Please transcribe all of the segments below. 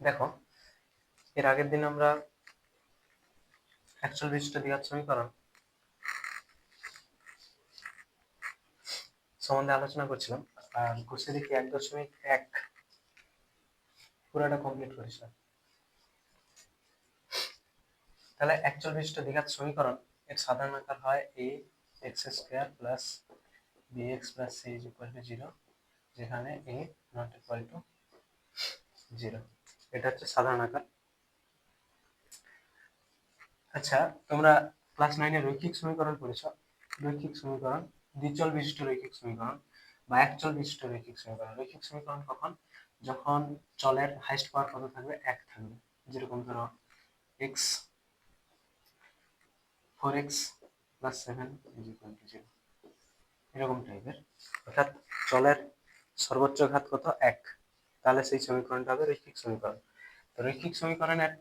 দেখো, এর আগের দিন আমরা অ্যাকচুয়াল বিশিষ্ট দ্বিঘাত সমীকরণ সম্বন্ধে আলোচনা করছিলাম, আর কোর্সে দেখি 1.1 পুরোটা কমপ্লিট করেছিলাম। তাহলে অ্যাকচুয়াল বিশিষ্ট দ্বিঘাত সমীকরণ এর সাধারণ আকার হয় a x² plus bx plus c is equal to 0, যেখানে a নট ইকুয়াল টু 0। এটা হচ্ছে সাধারণ আকার। আচ্ছা, তোমরা ক্লাস 9 এ রৈখিক সমীকরণ পড়েছো। রৈখিক সমীকরণ, দ্বিচল বিশিষ্ট রৈখিক সমীকরণ বা একচল বিশিষ্ট রৈখিক সমীকরণ। রৈখিক সমীকরণ কখন? যখন চলের হাইস্ট পাওয়ার কত থাকবে? 1 থাকবে। যেরকম ধরো x 4x plus 7 is equal to 0, এরকম টাইপের। অর্থাৎ চলের সর্বোচ্চ ঘাত কত? 1। তাহলে সেই সমীকরণটা হবে রৈখিক সমীকরণ। তো রৈখিক সমীকরণের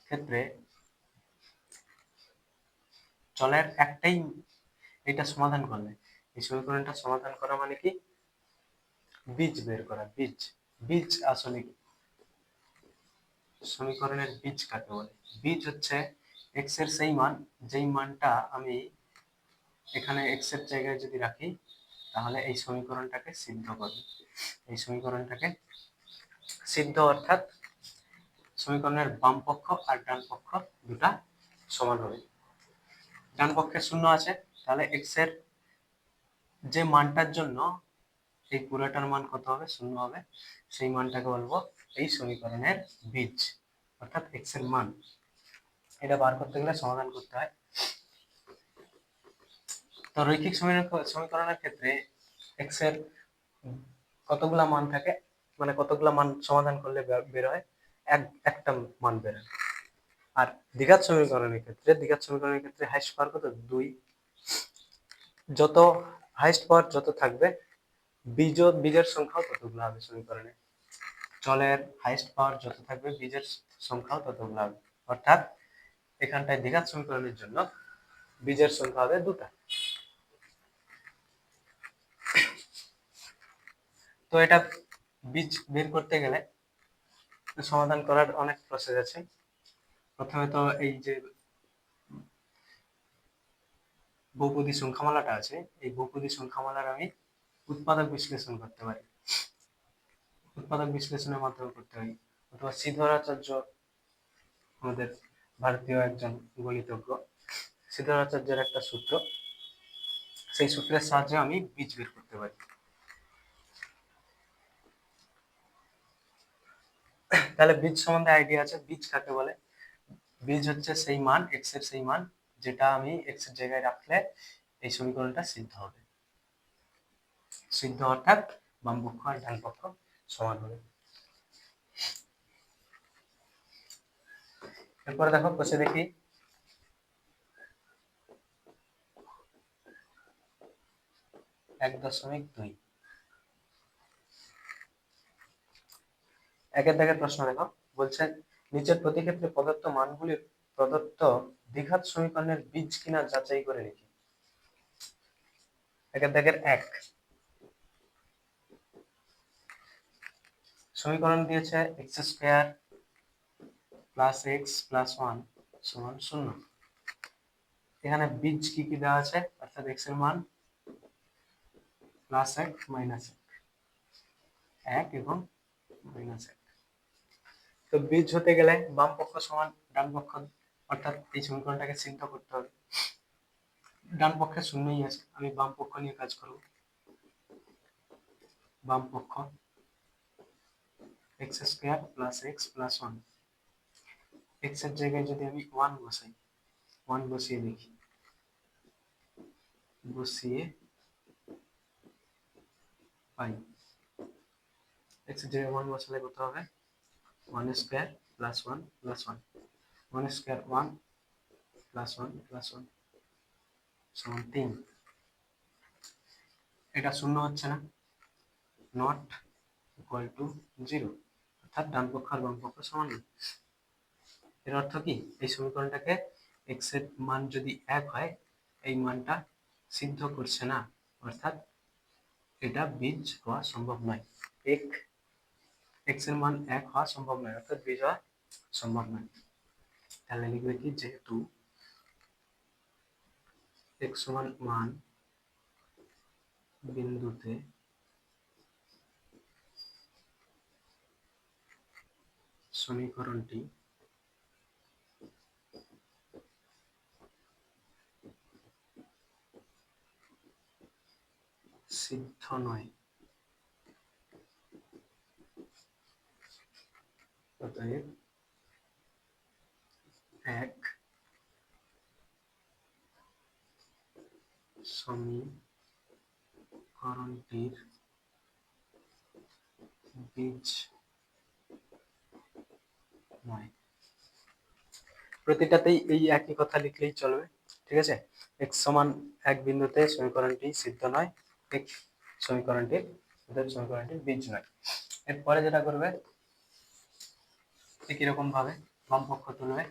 ক্ষেত্রে চলের একটাই, এটা সমাধান করলে, এই সমীকরণটা সমাধান করা মানে কি? বীজ বের করা। বীজ, বীজ আসলে কি? সমীকরণের বীজ কাকে বলে? বীজ হচ্ছে x এর সেই মান, যেই মানটা আমি এখানে x এর জায়গায় যদি রাখি, তাহলে এই সমীকরণটাকে সিদ্ধ করবে। এই সমীকরণটাকে সিদ্ধ অর্থাৎ সমীকরণের বাম পক্ষ আর ডান পক্ষ দুটা সমান হবে। ডান পক্ষে 0 আছে, তাহলে x এর যে মানটার জন্য এই পুরোটার মান কত হবে? 0 হবে। সেই মানটাকে বলবো এই সমীকরণের বীজ, অর্থাৎ x এর মান। এটা বার করতে গেলে সমাধান করতে হয়। তো রৈখিক সমীকরণের ক্ষেত্রে x এর কতগুলা মান থাকে, মানে কতগুলা মান সমাধান করলে বের হয়? একটা মান বের হয়। আর দ্বিঘাত সমীকরণের ক্ষেত্রে হাইস্ট পাওয়ার কত? 2। যত হাইস্ট পাওয়ার যত থাকবে, বীজের সংখ্যাও ততগুলো হবে সমীকরণে। চলের হাইস্ট পাওয়ার যত থাকবে, বীজের সংখ্যাও ততগুলো হবে। অর্থাৎ এখানটায় দ্বিঘাত সমীকরণের জন্য বীজের সংখ্যা হবে 2টা। তো এটা বীজ বের করতে গেলে সমাধান করার অনেক প্রসেস আছে। প্রথমে তো এই যে বহুপদী সংখ্যামালাটা আছে, এই বহুপদী সংখ্যামালার আমি উৎপাদক বিশ্লেষণ করতে পারি। উৎপাদক বিশ্লেষণের মাধ্যমে করতে হয়। অথবা শ্রীধরাচার্য, আমাদের ভারতীয় একজন গণিতজ্ঞ, শ্রীধরাচার্যের একটা সূত্র, সেই সূত্রের সাহায্যে আমি বীজ বের করতে পারি। তাহলে বীজ সম্বন্ধে আইডিয়া আছে। বীজ কাকে বলে? বীজ হচ্ছে সেই মান, x এর সেই মান, যেটা আমি x এর জায়গায় রাখলে এই সমীকরণটা সিদ্ধ হবে। সিদ্ধ অর্থাৎ বাম পক্ষ আর ডান পক্ষ সমান হবে। এরপরে দেখো, বসে দেখি 1.2 একের দাগের প্রশ্ন দেখো। বলছে নিচের প্রতিক্ষেত্রে প্রদত্ত মানগুলি প্রদত্ত দ্বিঘাত সমীকরণের বীজ কিনা যাচাই করে লিখি। একের দাগের 1 সমীকরণ দিয়েছে x² প্লাস x প্লাস 1 সমান 0। এখানে বীজ কি কি দেওয়া আছে? অর্থাৎ x এর মান প্লাস 1 মাইনাস 1 এবং মাইনাস 1। তো বীজ হতে গেলে বাম পক্ষ সমান ডান পক্ষ, অর্থাৎ এই সমীকরণটাকে সিদ্ধ করতে হবে। ডান পক্ষে 0ই আছে, আমি বাম পক্ষ নিয়ে কাজ করব। বাম পক্ষ x² plus x plus 1, x এর জায়গায় যদি আমি 1 বসাই, 1 বসিয়ে দেখি, বসিয়ে পাই x এর জায়গায় 1 বসালে কত হবে? 1² প্লাস 1 প্লাস 1, 1² 1 প্লাস 1 প্লাস 1 সমান 3। এটা 0 হচ্ছে না, নট ইকুয়াল টু 0, অর্থাৎ ডান পক্ষ আর বাম পক্ষ সমান। এর অর্থ কি? এই সমীকরণটাকে x এর মান যদি 1 হয়, এই মানটা সিদ্ধ করছে না, অর্থাৎ এটা বীজ হওয়া সম্ভব নয়। এক্স এর মান 1 হওয়া সম্ভব নয়, অর্থাৎ বীজ হওয়া সম্ভব নয়। তাহলে লিখবে কি, যেহেতু এক্স সমান মান বিন্দুতে সমীকরণটি সিদ্ধ নয়, অতএব এক সমীকরণটির বীজ নয়। প্রতিটাতেই এই একই কথা লিখলেই চলবে, ঠিক আছে। x সমান 1 বিন্দুতে সমীকরণটি সিদ্ধ নয়, x সমীকরণটির বীজ নয়। এরপরে যেটা করবে, একই রকম ভাবে বাম পক্ষ তুলবে,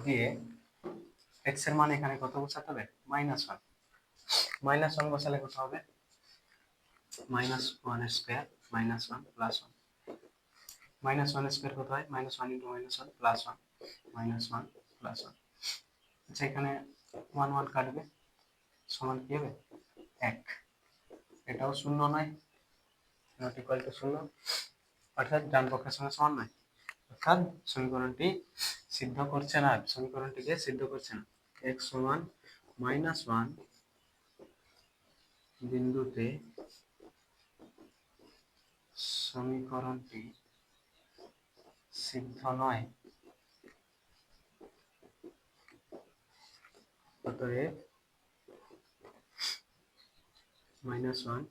দিয়ে x এর মান এখানে কত বসাতে হবে, -1। -1 বসালে কত হবে, -1 স্কয়ার -1 প্লাস 1। -1 স্কয়ার কত হয়, -1 * -1 প্লাস 1, -1 প্লাস 1। আচ্ছা, এখানে 1 1 কাটবে, সমান কি হবে, 1। এটাও শূন্য নয়, নট ইকুয়াল টু 0, অর্থাৎ ডান পক্ষের সঙ্গে সমান নয়, অর্থাৎ সমীকরণটি সিদ্ধ করছে না, সমীকরণটিকে সিদ্ধ করছে না। x সমান -1 বিন্দুতে সমীকরণটি সিদ্ধ নয়, অতএব -1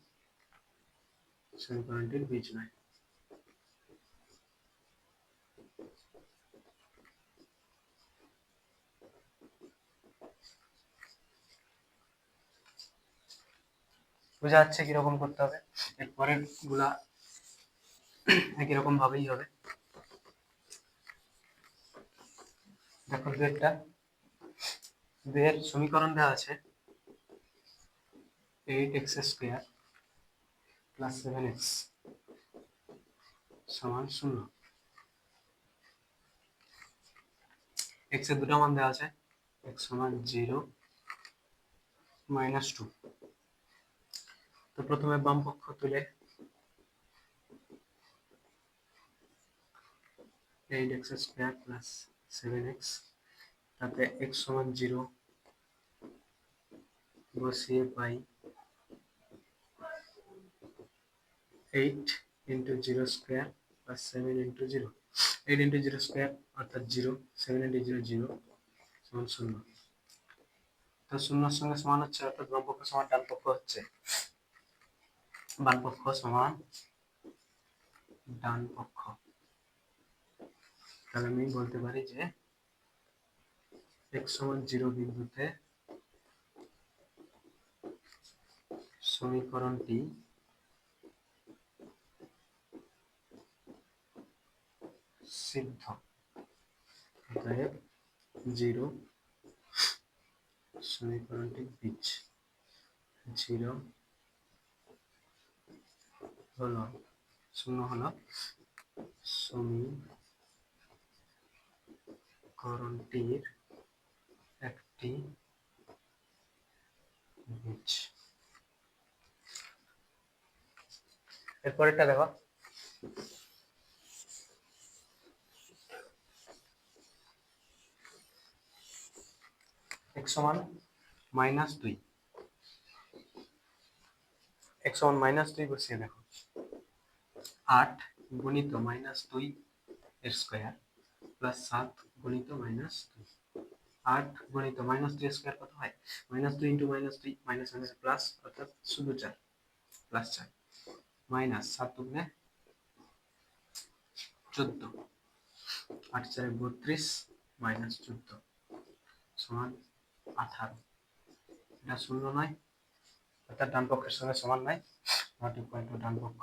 সমীকরণটির বীজ নয়। বোঝা যাচ্ছে কিরকম করতে হবে। এরপরের গুলা একই রকম ভাবেই হবে। দেখো, দুয়ের সমীকরণ দেওয়া আছে 8x² + 7x সমান 0। x এর দুটো মান দেওয়া আছে, x সমান 0 -2। তো প্রথমে বাম পক্ষ তুলে 8x² + 7x, তাতে x সমান 0 বসিয়ে পাই 8 * 0² + 7 * 0। 8 * 0² অর্থাৎ 0, 7 * 0 0 সমান 0। তো 0 এর সঙ্গে সমান হচ্ছে, অর্থাৎ বাম পক্ষ সমান ডান পক্ষ হচ্ছে, বাম পক্ষ সমান ডান পক্ষ। তাহলে আমি বলতে পারি যে x সমান 0 বিন্দুতে সমীকরণটি সিদ্ধ, অতএব 0 সমীকরণটির বীজ। 0 হলো 0 হলো সমীকরণটির একটি বীজ। এরপরেরটা দেখো, x সমান -2, x সমান -2 বসিয়ে দেখো, 8 গুণিত -2 এর স্কয়ার প্লাস 7 গুণিত -2। 8 গুণিত -2 এর স্কয়ার কত হয়, -2 * -2 মাইনাস প্লাস, অর্থাৎ শুধু 4 প্লাস 4 মাইনাস 7 দুগুণে 14, 8 * 4 = 32 মাইনাস 14 সমান 18। এটা শূন্য নয়, অর্থাৎ ডান পক্ষের সঙ্গে সমান নয়, নট ইকুয়াল টু ডান পক্ষ।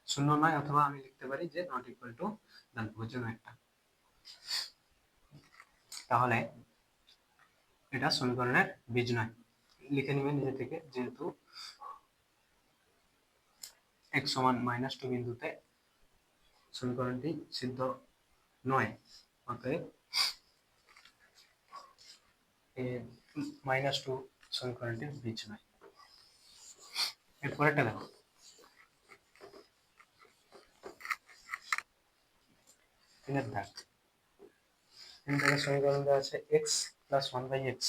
শূন্য নয়, অথবা আমি লিখতে পারি যে নট ইকুয়াল টু ডান পক্ষের জন্য একটা। তাহলে এটা সমীকরণের বীজ নয়। লিখে নেবেন নিজে থেকে, যেহেতু x সমান -2 বিন্দুতে সমীকরণটি সিদ্ধ নয়, অতএব -2 সমীকরণটির বীজ নয়। এরপরেরটা দেখো, 3 দাগ। 3 দাগের সমীকরণ দেওয়া আছে x + 1/x,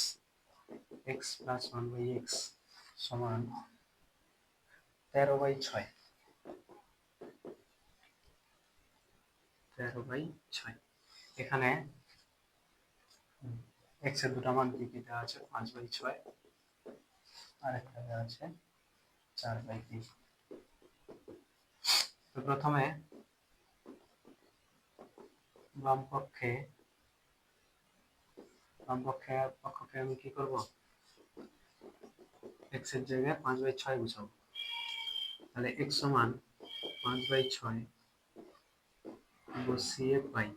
x + 1/x সমান 13/6, 13/6। এখানে x এর দুটো মান কি কি দেওয়া আছে, 5/6 আর একটা দেওয়া আছে 4/3। তো প্রথমে বাম পক্ষে পক্ষকে আমি কি করব, x এর জায়গায় 5/6 বসাবো। তাহলে x সমান 5/6 বসিয়ে পাই,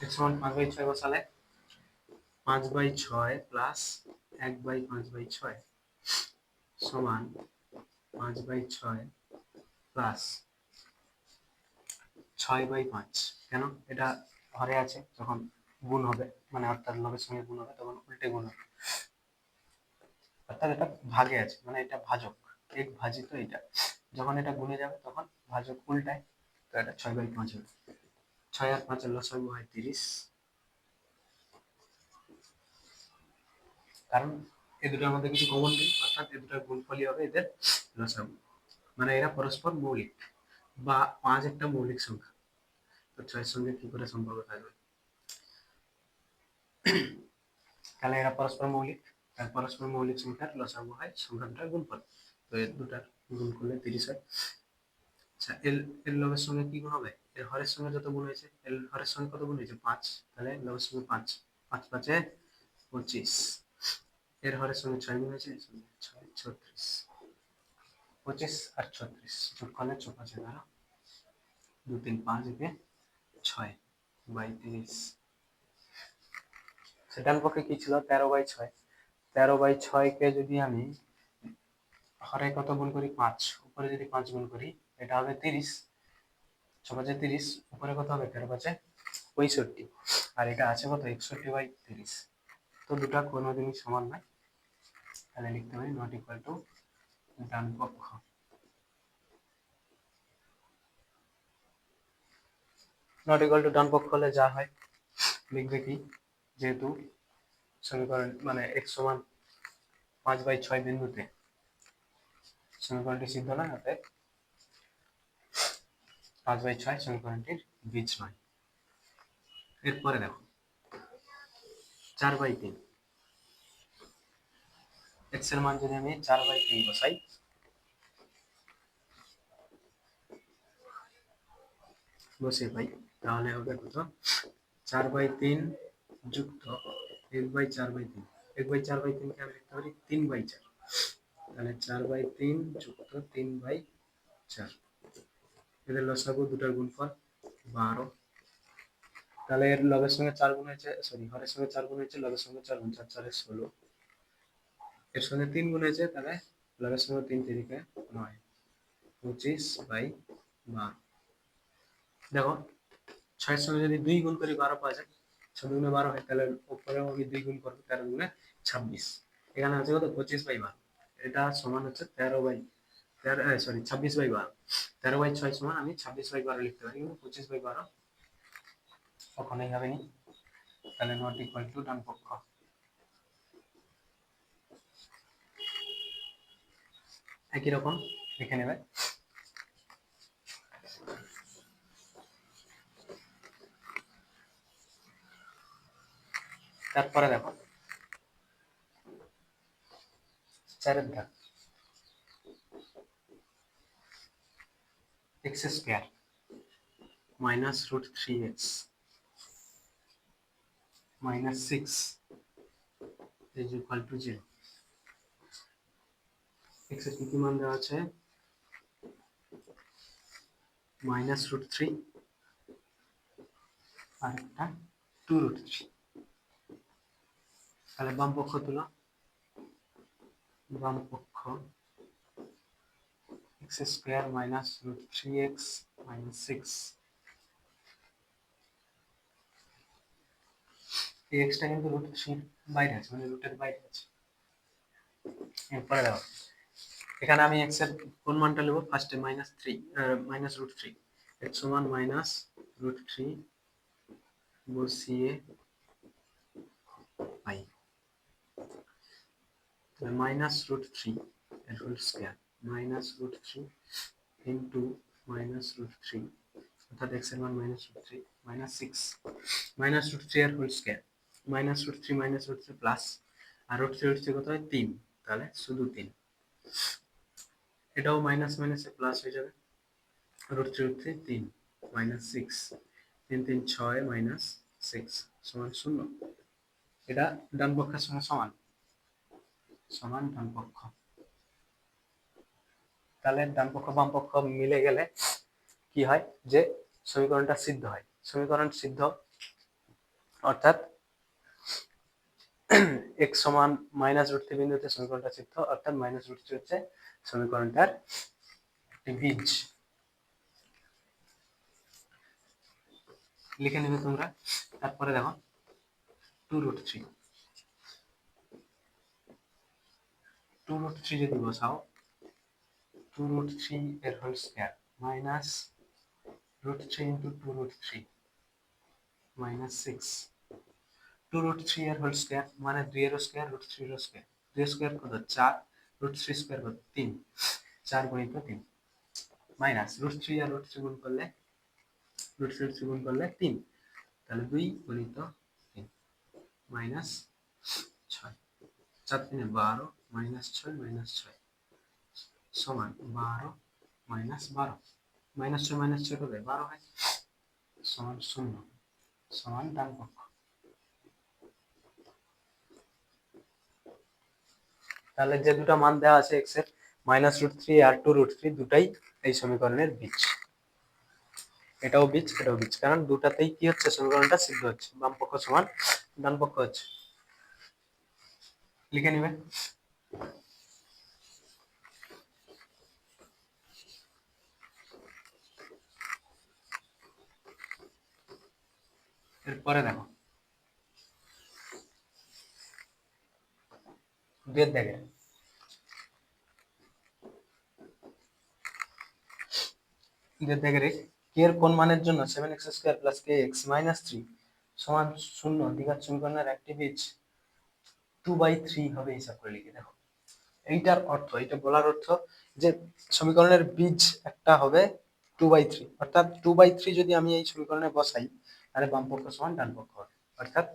x সমান 5/6 বসালে 5/6 প্লাস 1/5/6 সমান 5/6 প্লাস 6/5। কেন? এটা হরে আছে, যখন গুণ হবে মানে অর্থাৎ লবের সঙ্গে গুণ হবে তখন উল্টে গুণ হবে, অর্থাৎ এটা ভাগে আছে মানে এটা ভাজক, এক ভাজিত এটা, যখন এটা গুণে যাবে তখন ভাজক উল্টায়, তো এটা 6/5 হবে। 6 আর 5 এর লসাগু হয় 30, কারণ এই দুটোর মধ্যে কিছু কমন নেই, অর্থাৎ এই দুটোর গুণফলই হবে এদের লসাগু, মানে এরা পরস্পর মৌলিক, বা 5 একটা মৌলিক সংখ্যা, তো 6 সঙ্গে কি করে সম্পর্ক থাকবে? তাহলে এরা পরস্পর মৌলিক, আর পরস্পর মৌলিক সংখ্যার লসাগু হয় সংখ্যা দুটার গুণফল, তো এর দুটার গুণ করলে 30 হয়। আচ্ছা, এর লবের সঙ্গে কি গুণ হবে? এর হরের সঙ্গে যত গুণ হয়েছে, এর হরের সঙ্গে কত গুণ হয়েছে? 5, তাহলে লবের সঙ্গে 5, 5 5 25, এর হরের সঙ্গে 6 গুণ হয়েছে, 6 36, 25 আর 36 যোগ করলে 5 11, 2 3 5 একে 6/30। ডান পক্ষে কি ছিল? 13/6, 13/6 কে যদি আমি হরে কত গুণ করি? 5, উপরে যদি 5 গুণ করি এটা হবে 30, 6 5 30, উপরে কত হবে? 13 5 65, আর এটা আছে কত? 61/30। তো দুটা কোনোদিনই সমান নয়, তাহলে লিখতে পারি নট ইকুয়াল টু ডান পক্ষ। নট ইকুয়াল টু ডান পক্ষ হলে যা হয় লিখবে কি, যেহেতু সমীকরণ মানে x সমান 5/6 বিন্দুতে সমীকরণটি সিদ্ধ নয়, অতএব 5/6 সমীকরণটির বীজ নয়। এরপরে দেখো 4/3, x এর মান যদি আমি 4/3 বসাই, বসে পাই, তাহলে হবে কত? 4/3 যুক্ত 1/4/3, 1/4/3 কে আমি লিখতে পারি 3/4, তাহলে 4/3 যুক্ত 3/4, এদের লসাগু দুটার গুণফল 12, তাহলে এর লবের সঙ্গে 4 গুণ হয়েছে, সরি হরের সঙ্গে 4 গুণ হয়েছে, লবের সঙ্গে 4 গুণ, 4 4 16, এর সঙ্গে 3 গুণ হয়েছে, তাহলে লবের সঙ্গে 3 3 কে 9, 25/12। দেখো 6 এর সঙ্গে যদি 2 গুণ করি 12 পাওয়া যায়, 6 দুগুণে 12 হয়, তাহলে উপরেও আমি 2 গুণ করবো, 13 গুণে 26, এখানে আছে কত? 25/12, এটা সমান হচ্ছে 26/12, 13/6 সমান আমি 26/12 লিখতে পারি, কিন্তু 25/12 কখনোই হবে না, তাহলে নট ইকুয়াল টু ডান পক্ষ। একই রকম লিখে নেবে। তারপরে দেখো 4 ধাপ, x² -√3x -6 is equal to 0। x এর কি মান দেওয়া আছে? -√3 আর একটা 2√3, তাহলে বাম পক্ষ তুলো, বাম পক্ষ x square minus root 3x minus 6, এই এক্সটা কিন্তু রুট 3 বাইরে আছে, মানে রুটের বাইরে আছে। এরপরে দেখো এখানে আমি এক্স এর কোন মানটা নেব, ফার্স্টে -3 মাইনাস রুট 3, এক্স সমান মাইনাস রুট 3 বসিয়ে পাই, মাইনাস রুট 3 এর whole square minus root 3 into minus root 3, অর্থাৎ এক্স এর মান মাইনাস রুট 3 মাইনাস 6 মাইনাস রুট 3 এর whole square minus root 3 plus, আর রুট 3 কত হয় 3, তাহলে শুধু 3, এটাও মাইনাস মাইনাসে প্লাস হয়ে যাবে, রুট 3 3 মাইনাস 6 3 3 6 মাইনাস 6 সমান 0, এটা ডান পক্ষের সঙ্গে সমান সমান ডান পক্ষ। তাহলে ডান পক্ষ বাম পক্ষ মিলে গেলে কি হয়, যে সমীকরণটা সিদ্ধ হয়। সমীকরণ সিদ্ধ অর্থাৎ x সমান মাইনাস রুট 3 বিন্দুতে সমীকরণটা সিদ্ধ, অর্থাৎ মাইনাস রুট 3 হচ্ছে সমীকরণটার বীজ। লিখে নেবে তোমরা। তারপরে দেখো 2√3 যদি বসাও, 2√3 এর whole square minus root 3 into 2√3 minus 6, 2√3 এর হোল স্কয়ার মানে 2 এর স্কয়ার রুট 3 এর স্কয়ার, 2 এর স্কয়ার কত 4, রুট 3 স্কয়ার কত 3, 4 গুণিত 3 মাইনাস রুট 3 আর রুট 3 গুণ করলে 3, তাহলে 2 গুণিত 3 মাইনাস 6, 4 3 12 মাইনাস 6 মাইনাস 6 সমান 12 মাইনাস 12, মাইনাস 6 মাইনাস 6 কত 12 হয়, সমান 0, সমান ডান পক্ষ। তাহলে যে দুটো মান দেওয়া আছে x এর মাইনাস রুট 3 আর 2√3 দুটাই এই সমীকরণের বীজ, এটাও বীজ এটাও বীজ, কারণ দুটাতেই কি হচ্ছে সমীকরণটা সিদ্ধ হচ্ছে, বাম পক্ষ সমান ডান পক্ষ হচ্ছে। লিখে নিবে। এরপরে দেখো 2 এর দাগে k এর কোন মানের জন্য 7x² + kx - 3 সমান 0 দ্বিঘাত সমীকরণের একটি বীজ 2/3 হবে, হিসাব করে লিখে দেখো। এইটার অর্থ, এটা বলার অর্থ যে সমীকরণের বীজ একটা হবে 2/3, অর্থাৎ 2/3 যদি আমি এই সমীকরণে বসাই তাহলে বাম পক্ষ সমান ডান পক্ষ হবে, অর্থাৎ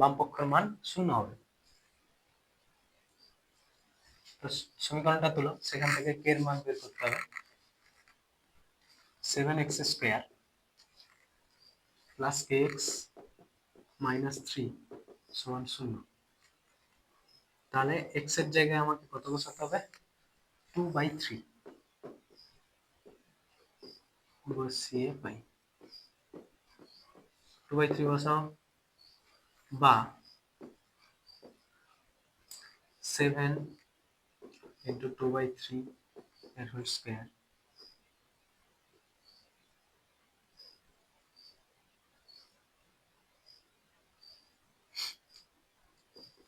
বাম পক্ষের মান 0 হবে। তো সমীকরণটা তুলো, সেখান থেকে k এর মান বের করতে হবে, 7x² + kx - 3 সমান 0, তাহলে x এর জায়গায় আমাকে কত বসাতে হবে, 2/3 বসিয়ে পাই, 2/3 বসাও, বা 7 into 2/3 এর whole square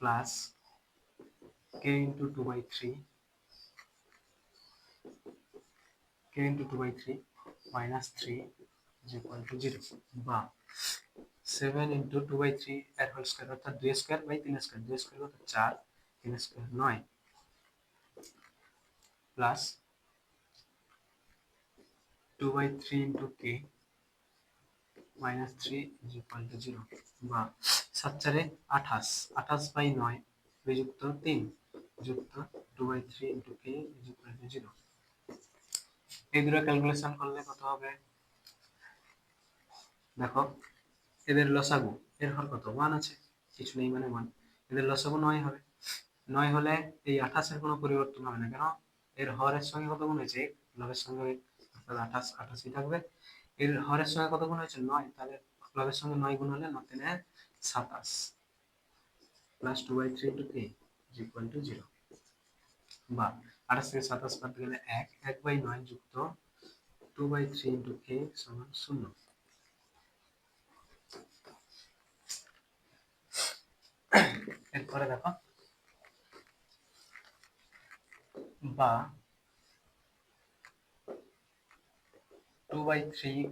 plus k into 2/3 minus 3 is equal to 0, বা 7 into 2/3 এর হোল স্কয়ার অর্থাৎ 2 স্কয়ার বাই 3 স্কয়ার, 2 স্কয়ার কত 4, 3 square 9, plus 2/3 into k minus 3 is equal to 0, বা 7 4 28, 28 বাই 9 বিযুক্ত 3 যুক্ত 2/3 into k is equal to 0। এই দুটো calculation করলে কত হবে, দেখো এদের লসাগু, এর হর কত 1 আছে, কিছু নেই মানে 1, এদের লসাগু 9 হবে, 9 হলে এই 28 এর কোনো পরিবর্তন হবে না, কেন এর হরের সঙ্গে কত গুণ হয়েছে, লবের সঙ্গে অর্থাৎ 28 28ই থাকবে, এর হরের সঙ্গে কত গুণ হয়েছে 9, তাহলে লবের সঙ্গে 9 গুণ হলে 9 3 27, plus 2/3 into K is equal to 0, বা 28 থেকে 27 বাদ গেলে 1, 1/9 যুক্ত 2/3 ইন্টু কে সমান 0। এরপরে দেখো, বা 2/3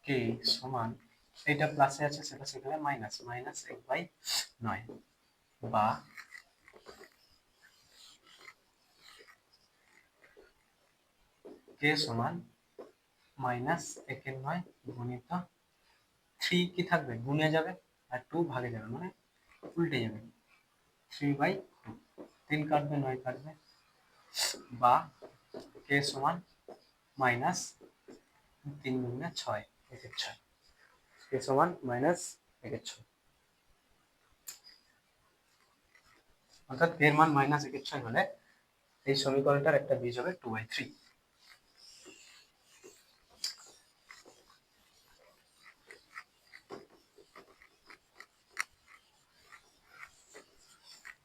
কে সমান, এটা প্লাসে আছে সেটা সেখানে মাইনাস 1/9, বা কে সমান -1/9 গুণিত 3 কি থাকবে, গুণে যাবে, আর 2 ভাগে যাবে, মানে উল্টে যাবে, 3/2, 3 কাটবে 9 কাটবে, বা কে সমান -3 গুণে 6, 1/6, কে সমান -1/6, অর্থাৎ এর মান -1/6 হলে এই সমীকরণটার একটা বীজ হবে 2/3।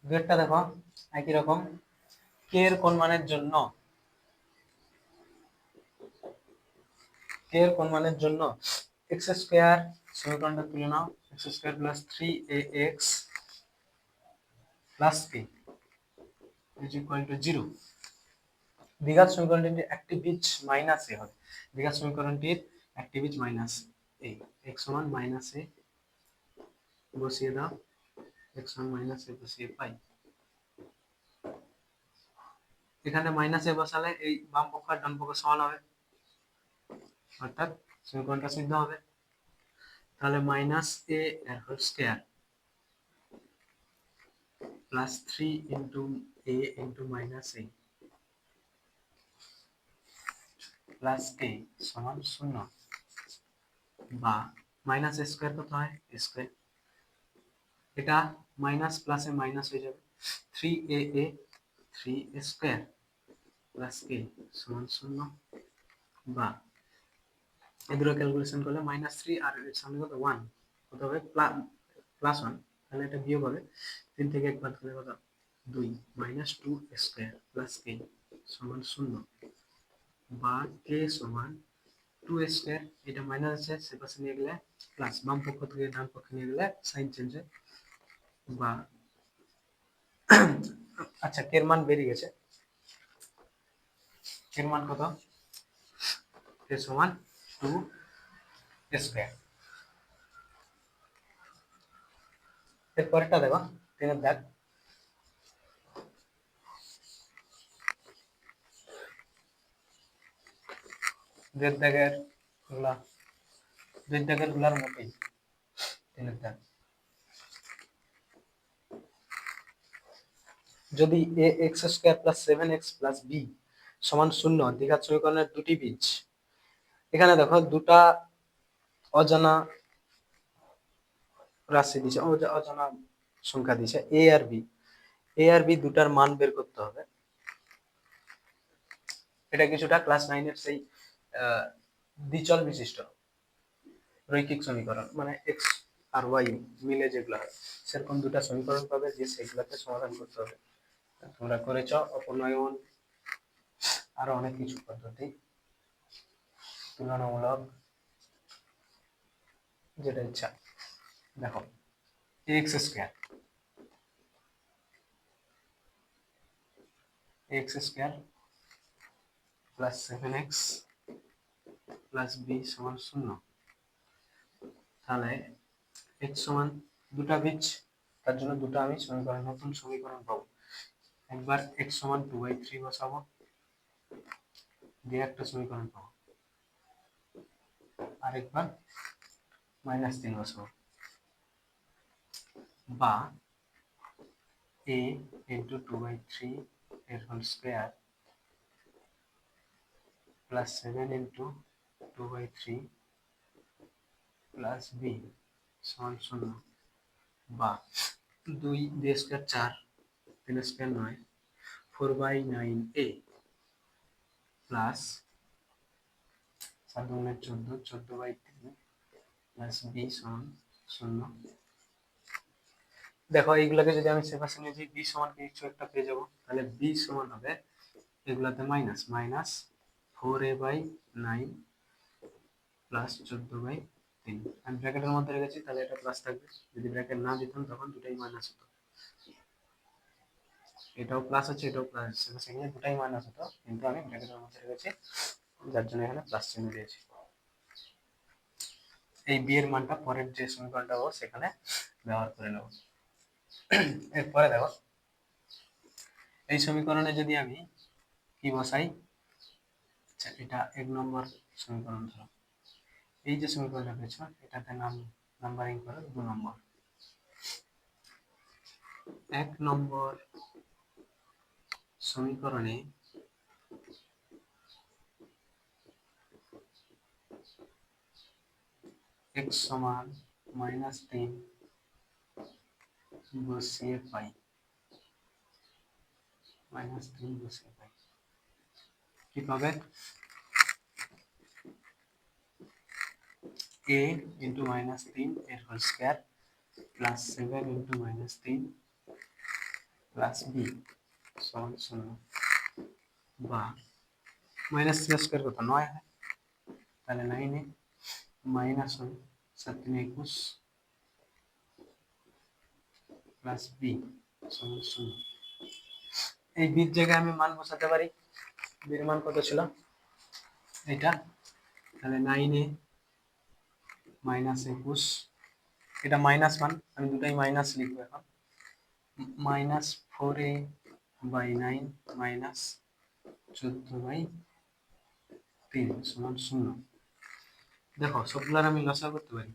দুইটা দেখো একই রকম, কে এর কোন মানের জন্য x স্কয়ার, সমীকরণটা তুলে নাও, x square plus 3ax plus k is equal to 0। দ্বিঘাত সমীকরণটির একটি বীজ মাইনাস এ হবে, দ্বিঘাত সমীকরণটির একটি বীজ মাইনাস এ, x সমান মাইনাস এ বসিয়ে দাও, x সমান মাইনাস এ বসিয়ে পাই, এখানে মাইনাস এ বসালে এই বাম পক্ষ আর ডান পক্ষ সমান হবে, অর্থাৎ সমীকরণটা সিদ্ধ হবে। তাহলে মাইনাস এ এর হোল স্কয়ার প্লাস 3 ইন্টু এ ইন্টু মাইনাস এ প্লাস কে সমান 0, বা মাইনাস এ স্কয়ার কত হয়, স্কয়ার, এটা মাইনাস প্লাসে মাইনাস হয়ে যাবে, 3a 3 স্কয়ার প্লাস কে সমান 0, বা এই দুটো ক্যালকুলেশন করলে -3 আর এর সামনে কত 1, কত হবে +1, তাহলে এটা বিয়োগ হবে, 3 থেকে 1 বাদ করলে কত 2, -2 স্কয়ার প্লাস কে সমান 0, বা কে সমান 2 স্কয়ার, এটা মাইনাস আছে সে পাশে নিয়ে গেলে প্লাস, বাম পক্ষ থেকে ডান পক্ষে নিয়ে গেলে সাইন চেঞ্জ হয়, বা আচ্ছা কে এর মান বেরিয়ে গেছে, কে এর মান কত, কে সমান 2 স্কয়ার। এরপরটা দেখো, 3 এর দাগ, দুই দাগের গুলার মতোই 3 এর দাগ, যদি ax square plus 7x plus b সমান 0 দ্বিঘাত সমীকরণের দুটি বীজ, এখানে দেখো দুটা অজানা রাশি দিয়েছে, অজানা সংখ্যা দিয়েছে a আর b দুটার মান বের করতে হবে। এটা কিছুটা ক্লাস 9 এর সেই দ্বিচল বিশিষ্ট রৈখিক সমীকরণ, মানে x আর y মিলে যেগুলো হয় সেরকম দুটা সমীকরণ পাবে, যে সেগুলোকে সমাধান করতে হবে। তোমরা করেছ অপনয়ন, আরো অনেক কিছু পদ্ধতি, তুলনামূলক, যেটা ইচ্ছা। দেখো x square plus 7x plus b সমান 0, তাহলে x সমান দুটা বীজ, তার জন্য দুটো আমি সমীকরণ, নতুন সমীকরণ পাবো। একবার x সমান 2/3 বসাবো, দিয়ে একটা সমীকরণ পাবো, আরেকবার -3 বসাবো, বা a ইন্টু 2/3 এর whole square plus 7 into 2/3 plus b সমান 0, বা 2 2 স্কয়ার 4, 3 স্কয়ার 9, 4/9a প্লাস 7 গুণে 14, 14/3 প্লাস b সমান 0, দেখো এইগুলাকে যদি আমি সেপাশে নিয়ে যাই, বি সমান কিছু একটা পেয়ে যাবো, তাহলে বি সমান হবে এগুলাতে মাইনাস মাইনাস 4a/9 প্লাস 14/3। আমি ব্র্যাকেটের মধ্যে রেখেছি তাহলে এটা প্লাস থাকবে, যদি ব্র্যাকেট না দিতাম তখন দুটাই মাইনাস হতো। এটাও প্লাস আছে এটাও প্লাস, সেখানে দুটাই মাইনাস হতো, কিন্তু আমি ব্র্যাকেটের মধ্যে রেখেছি যার জন্য এখানে প্লাস চিহ্ন দিয়েছি। এই বি এর মানটা পরের যে সমীকরণটা পাবো সেখানে ব্যবহার করে নেব। এরপরে দেখো এই সমীকরণে যদি আমি কি বসাই, আচ্ছা এটা 1 নম্বর সমীকরণ ধরো, এই যে সমীকরণটা পেয়েছো এটাতে নাম্বারিং করে 2 নম্বর। 1 নম্বর সমীকরণে x সমান -3 বসিয়ে পাই, -3 বসিয়ে পাই কি পাবে, a into -3 এর whole square plus 7 into -3 plus b সমান 0, বা -3 স্কয়ার কত 9 হয়, তাহলে 9 এ মাইনাস 1 7 × 21 প্লাস b সমান 0। এই b এর জায়গায় আমি মান বসাতে পারি, b এর মান কত ছিল এটা, তাহলে 9 এ -21, এটা মাইনাস মান আমি দুটাই মাইনাস লিখবো এখন, -4a/9 মাইনাস 14/3 সমান 0। দেখো সবগুলার আমি লসাগু করতে পারি,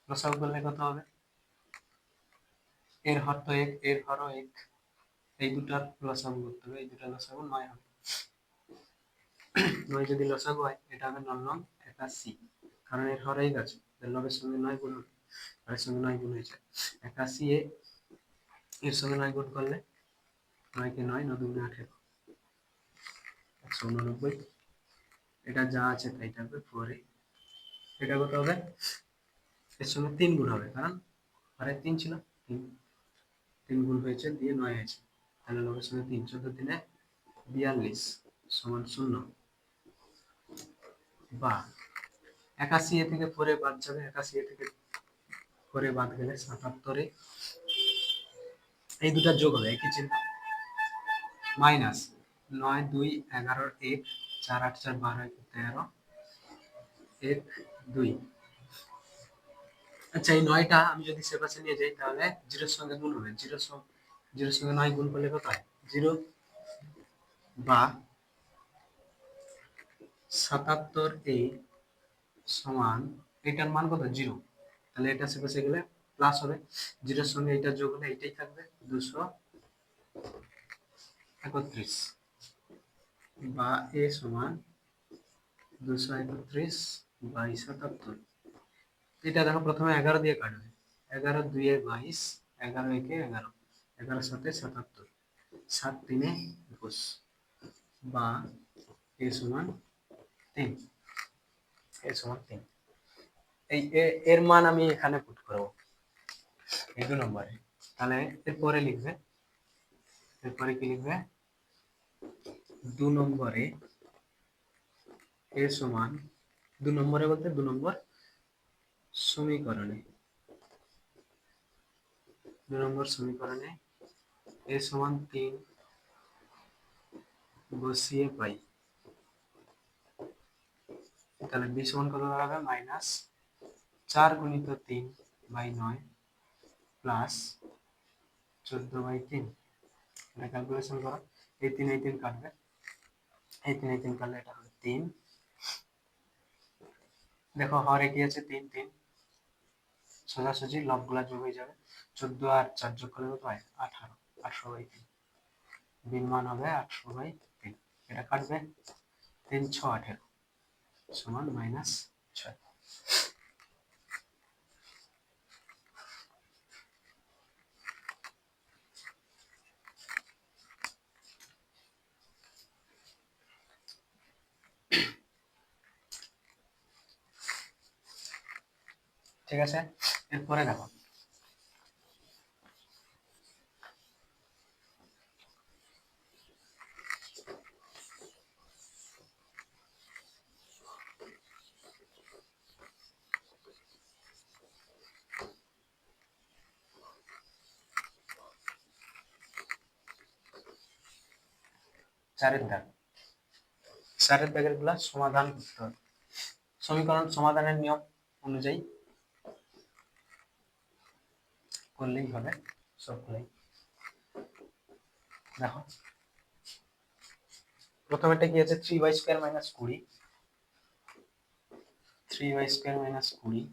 লসাগু করলে কত হবে, এর হর তো 1 এর হরও 1, এই দুটার লসাগু করতে হবে, এই দুটার লসাগু 9 হবে। 9 যদি লসাগু হয় এটা হবে 9 9 81, কারণ এর হর 1 আছে, এর লবের সঙ্গে 9 গুণ হবে, এর সঙ্গে 9 গুণ হয়েছে 81 এ এর সঙ্গে 9 গুণ করলে 9 কে 9 9 দুগুণে 18 189, এটা যা আছে তাই থাকবে 4a, এটা কত হবে, এর সঙ্গে 3 গুণ হবে কারণ ঘরে 3 ছিল, 3 গুণ হয়েছে দিয়ে 9 হয়েছে, তাহলে লবের সঙ্গে 3 14 দিনে 42 সমান 0, বা 81 এ থেকে 4 এ বাদ যাবে, 81 এ থেকে 4 এ বাদ গেলে 77 এ এই দুটা যোগ হবে একই চিহ্ন, মাইনাস 9 2 11 1 4 8 4 12 13 1 2। আচ্ছা এই 9টা আমি যদি সেপাশে নিয়ে যাই তাহলে 0 এর সঙ্গে গুণ হবে, 0 এর সঙ্গে 9 গুণ করলে কত হয় 0, বা 77a সমান এটার মান কত 0, তাহলে এটা সেপাশে গেলে প্লাস হবে, 0 এর সঙ্গে এটা যোগ হলে এটাই থাকবে 231, বা a সমান 231/77। এটা দেখো প্রথমে 11 দিয়ে কাটবে, 11 2 এ 22, 11 1 এ 11, 11 7 এ 77, 7 3 এ 21, বা a সমান 3, a সমান 3। এই এর মান আমি এখানে পুট করব এই 2 নম্বরে, তাহলে এরপরে লিখবে, এরপরে কি লিখবে 2 নম্বরে a সমান 2 নম্বরে বলতে 2 নম্বর সমীকরণে, 2 নম্বর সমীকরণে a সমান 3 বসিয়ে পাই, তাহলে b সমান কত দাঁড়াবে -4 × 3/9 প্লাস 14/3, এটা ক্যালকুলেশন করো, এই 3 এই 3 কাটবে, এই 3 এই 3 কাটলে এটা হবে 3, দেখো হরে কি আছে 3 3, সোজাসুজি লবগুলা যোগ হয়ে যাবে, 14 আর 4 যোগ করলে কত হয় 18, 18/3, বির মান হবে 18/3, এটা কাটবে 3 6 18 সমান -6। ঠিক আছে, এরপরে দেখো চারের দাগের গুলা সমাধান করতে হবে সমীকরণ সমাধানের নিয়ম অনুযায়ী করলেই হবে সবগুলাই। দেখো প্রথমেটা কি আছে 3y² মাইনাস 20, 3y² মাইনাস 20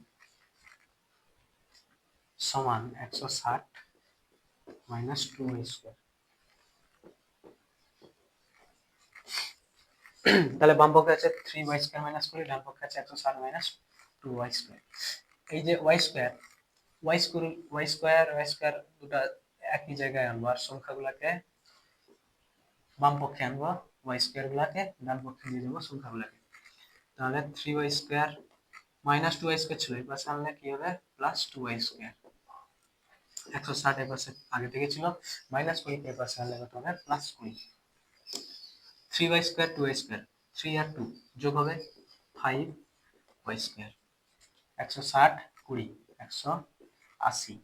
সমান 160 মাইনাস 2y²। তাহলে বাম পক্ষে আছে 3y² মাইনাস 20, ডান পক্ষে আছে 160 মাইনাস 2y²। এই যে y² দুটো একই জায়গায় আনবো আর সংখ্যাগুলোকে বাম পক্ষে আনবো, y² গুলাকে ডান পক্ষে নিয়ে যাবো সংখ্যাগুলোকে। তাহলে 3y² মাইনাস 2y² ছিল, এই পাশে আনলে কি হবে প্লাস 2y²। 160 এর পাশে আগে থেকে ছিল, মাইনাস 20 এর পাশে আনলে কত হবে প্লাস 20। 3y² 2y², 3 আর 2 যোগ হবে 5y²। 160 20 180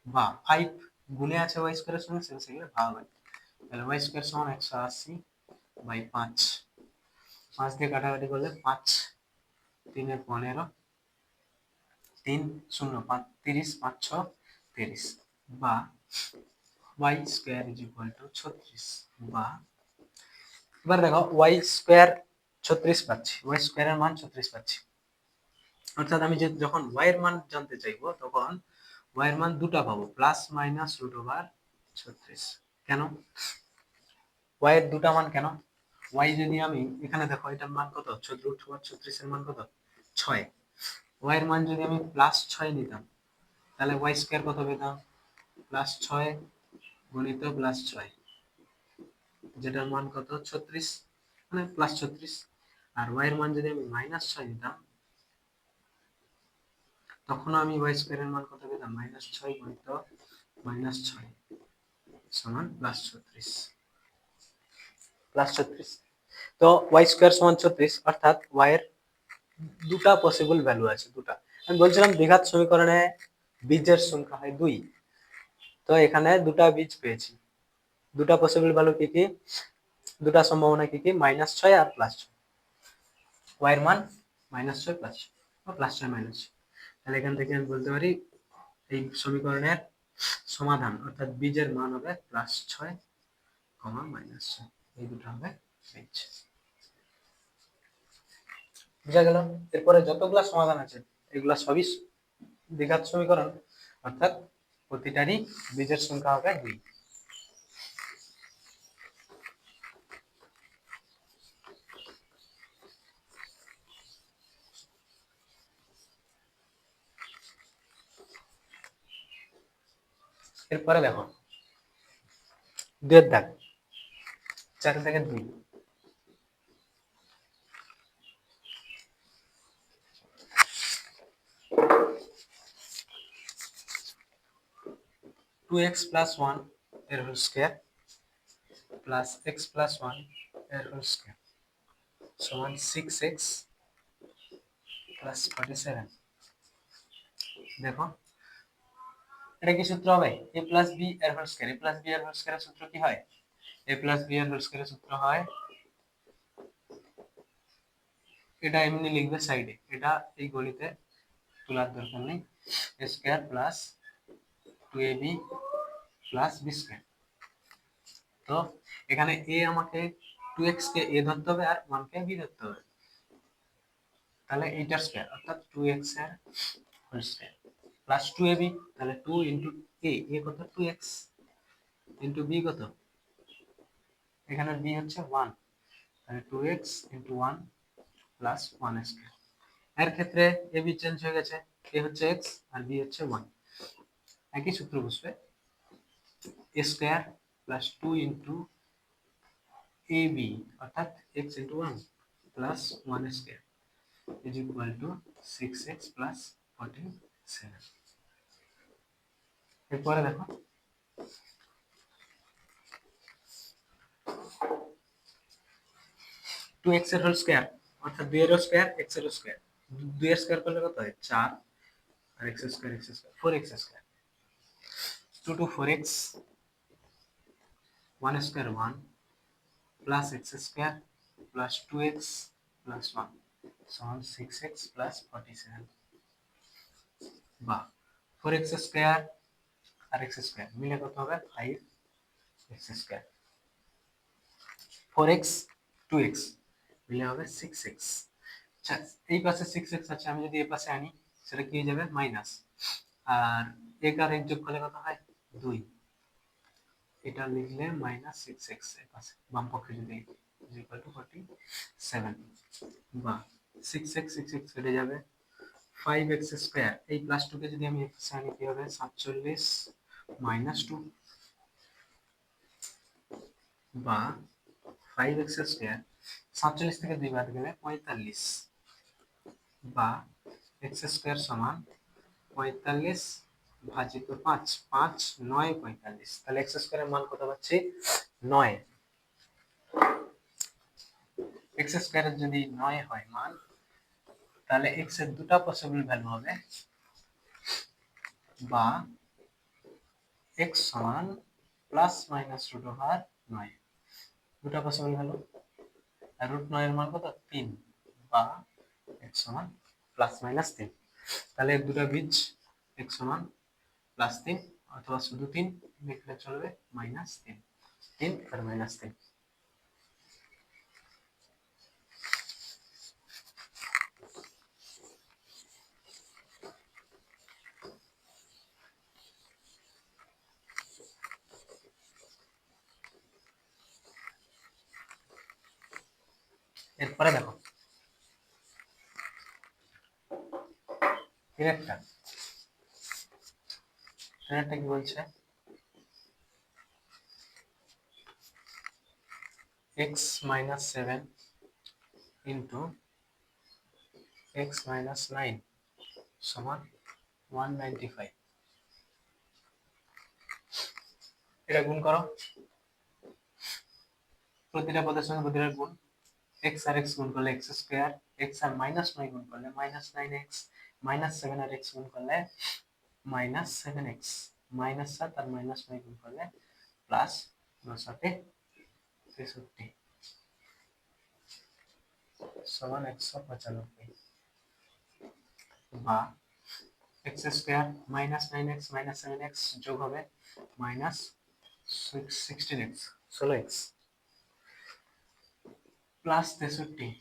বা 5 গুণে আছে y² এর সঙ্গে, সেগুলো ভাগ হবে। তাহলে y² সমান 180 বাই 5, 5 দিয়ে কাটাকাটি করলে 5 3 এর 15, 3 0 5 30, 5 6 30 বা y² is equal to 36 বা এবার দেখো y² 36 পাচ্ছি, y² এর মান 36 পাচ্ছি, অর্থাৎ আমি যখন y এর মান জানতে চাইবো তখন y এর মান দুটো পাবো, প্লাস মাইনাস √36। কেন y এর দুটো মান কেন? y যদি আমি এখানে দেখো এটার মান কত, √36 এর মান কত 6, y এর মান যদি আমি প্লাস 6 নিতাম তাহলে y² কত পেতাম প্লাস 6 গুণিত প্লাস 6, যেটার মান কত 36 মানে প্লাস 36। আর y এর মান যদি আমি মাইনাস 6 নিতাম তখন আমি y² এর মান কত পেতাম -6 গুণিত -6 সমান +36। তো y² সমান 36, অর্থাৎ y এর দুটা পসিবল ভ্যালু আছে, দুটা। আমি বলছিলাম দ্বিঘাত সমীকরণে বীজের সংখ্যা হয় 2, তো এখানে দুটা বীজ পেয়েছি। দুটা পসিবল ভ্যালু কি কি, দুটা সম্ভাবনা কি কি, -6 আর +6। y এর মান -6 +6 বা +6 -6। তাহলে এখান থেকে আমি বলতে পারি এই সমীকরণের সমাধান অর্থাৎ বীজের মান হবে +6, -6, এই দুটো হবে বীজ। বুঝা গেল? এরপরে যতগুলা সমাধান আছে এগুলা সবই দ্বিঘাত সমীকরণ, অর্থাৎ প্রতিটারই বীজের সংখ্যা হবে 2। এরপরে দেখো 2 এর দাগ, 4 থেকে 2, 2x + 1 এর হোল স্কয়ার প্লাস x + 1 এর হোল স্কয়ার সমান 6x + 47। দেখো এটা কি সূত্র হবে, a + b এর হোল স্কয়ার। a + b এর হোল স্কয়ারের সূত্র কি হয়, a + b এর হোল স্কয়ারের সূত্র হয়, এটা এমনি লিখবে সাইডে, এটা এই গণিতে তোলার দরকার নেই, a square plus 2ab plus b square. তো এখানে a আমাকে 2x কে a ধরতে হবে আর 1 কে b ধরতে হবে, তাহলে এইটার স্কয়ার অর্থাৎ 2x এর হোল স্কয়ার প্লাস 2ab, তাহলে 2 ইনটু a কত 2x ইনটু b কত, এখানে b হচ্ছে 1, তাহলে 2x ইনটু 1 প্লাস 1 স্কয়ার। এর ক্ষেত্রে ab চেঞ্জ হয়ে গেছে, a হচ্ছে x আর b হচ্ছে 1, একই সূত্র বসবে, a square plus 2 into ab অর্থাৎ x into 1 plus 1 square is equal to 6x plus 14 7। এরপরে দেখো 2x এর হোল স্কয়ার অর্থাৎ 2 এর স্কয়ার x এর স্কয়ার, 2 এর স্কয়ার করলে কত হয় 4 আর x square 4x square, 2 to 4x 1 square 1 plus x square plus 2x plus 1 সমান 6x প্লাস 47 বা 4x স্কয়ার আর x স্কয়ার মিলে কত হবে 5x স্কয়ার, 4x 2x মিলে হবে 6x। আচ্ছা এই পাশে 6x আছে, আমি যদি এই পাশে আনি সেটা কি হয়ে যাবে মাইনাস, আর এক আর এক যোগ করলে কত হয় 2, এটা লিখলে মাইনাস 6x এর পাশে বাম পক্ষে যদি ইকুয়াল টু 47 বা 6x কেটে যাবে, 5x স্কয়ার এই প্লাস 2 কে যদি আমি এই পাশে আনি কি হবে 47 মাইনাস 2 বা 5x স্কয়ার 47 থেকে 2 বাদ গেলে 45 বা x স্কয়ার সমান 45 ভাজিত 5, 5 9 45, তাহলে x স্কয়ারের মান কত পাচ্ছি 9। x স্কয়ারের যদি 9 হয় মান, তাহলে x এর দুটো পসিবল ভ্যালু হবে বা x সমান প্লাস মাইনাস রুট ওভার 9, দুটো পসিবল ভ্যালু, আর রুট 9 এর মান কত 3 বা x সমান প্লাস মাইনাস 3, তাহলে এর দুটো বীজ x সমান প্লাস 3 অথবা শুধু 3 লিখলে চলবে মাইনাস 3, 3 আর মাইনাস 3। এরপরে দেখো এরটা কি বলছে x minus 7 into x minus 9 সমান 195, এটা গুণ করো, প্রতিটা পদের সঙ্গে প্রতিটা গুণ, x আর x গুণ করলে x স্কয়ার, x আর মাইনাস 9 গুণ করলে মাইনাস 9x, মাইনাস 7 আর x গুণ করলে মাইনাস 7x, মাইনাস 7 আর মাইনাস 9 গুণ করলে প্লাস 963 সমান 195 বা x square minus 9x minus 7x যোগ হবে মাইনাস 16x 16x প্লাস 63,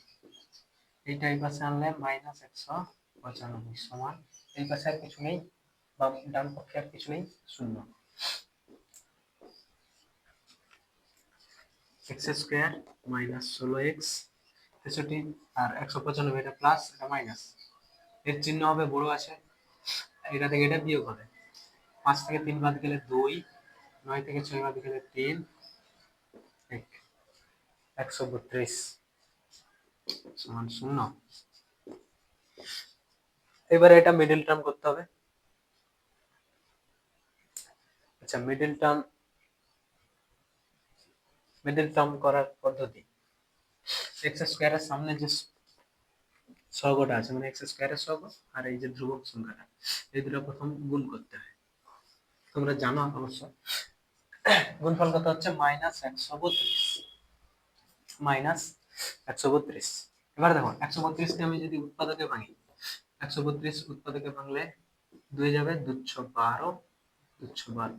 এইটা এই পাশে আনলে মাইনাস 195 সমান এই পাশে আর কিছু নেই বা ডান পক্ষে আর কিছু নেই, শূন্য। x স্কয়ার মাইনাস 16x 63 আর 195 এটা প্লাস এটা মাইনাস, এর চিহ্ন হবে বড় আছে, এটা থেকে এটা বিয়োগ হবে, 5 থেকে 3 বাদ গেলে 2, 9 থেকে 6 বাদ গেলে 3, 132 সমান 0। এবারে এটা মিডল টার্ম করতে হবে। আচ্ছা মিডল টার্ম করার পদ্ধতি, x স্কয়ারের সামনে যে সহগটা আছে মানে x স্কয়ারের সহগ আর এই যে ধ্রুবক সংখ্যাটা, এই দুটো প্রথম গুণ করতে হয়, তোমরা জানো অবশ্য। গুণফল কত হচ্ছে মাইনাস 132। এবার দেখো 132 কে আমি যদি উৎপাদকে ভাঙি, 132 উৎপাদকে ভাঙলে 2 যাবে 212, 212